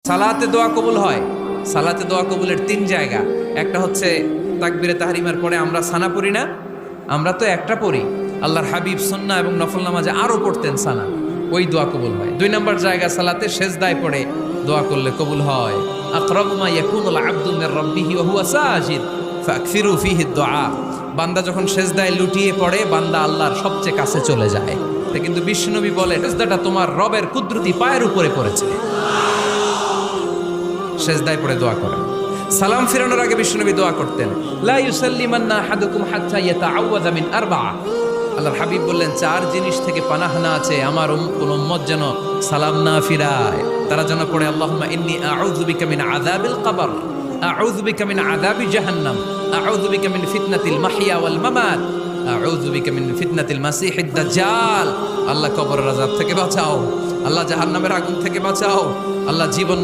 সালাতে দোয়া কবুল হয়। সালাতে দোয়া কবুলের 3 জায়গা। একটা হচ্ছে তাকবীরে তাহরিমার পরে আমরা সানা পড়ি না, আমরা তো একটা পড়ি। আল্লাহর হাবিব সুন্নাহ এবং নফল নামাজে আরো পড়তেন সানা, ওই দোয়া কবুল হয়। 2 নম্বর জায়গা সালাতে সেজদায় পড়ে দোয়া করলে কবুল হয়। আকরাবু মা ইয়াকুনুল আবদু মির রাব্বিহি ওয়া হুয়া সাজিদ ফাকসিরু ফীহি দুআ। বান্দা যখন সেজদায় লুটিয়ে পড়ে, বান্দা আল্লাহর সবচেয়ে কাছে চলে যায়। কিন্তু বিশ্বনবী বলে, সেজদাটা তোমার রবের কুদরতি পায়ের উপরে পড়েছে। সেজদায় পড়ে দোয়া করেন। সালাম ফিরানোর আগে বিশ্বনবী দোয়া করতেন, লা ইউসাল্লিমান্না আহাদুকুম হাত্তা ইয়াতাআওয়াযা মিন আরবা'a। আল্লাহর হাবিব বললেন, 4 জিনিস থেকে পানাহানা আছে, আমার কোন উম্মত যেন সালাম না ফিরায়। তারা যেন পড়ে, আল্লাহুম্মা ইন্নী আউযু বিকা মিন আযাবিল কবর, আউযু বিকা মিন আযাবি জাহান্নাম, আউযু বিকা মিন ফিতনাতিল মাহইয়া ওয়াল মামাত, আউযু বিকা মিন ফিতনাতিল মাসিহিদ দাজ্জাল। আল্লাহ কবরের আযাব থেকে বাঁচাও, আল্লাহ জাহান্নামের আগুন থেকে বাঁচাও, আল্লাহ জীবন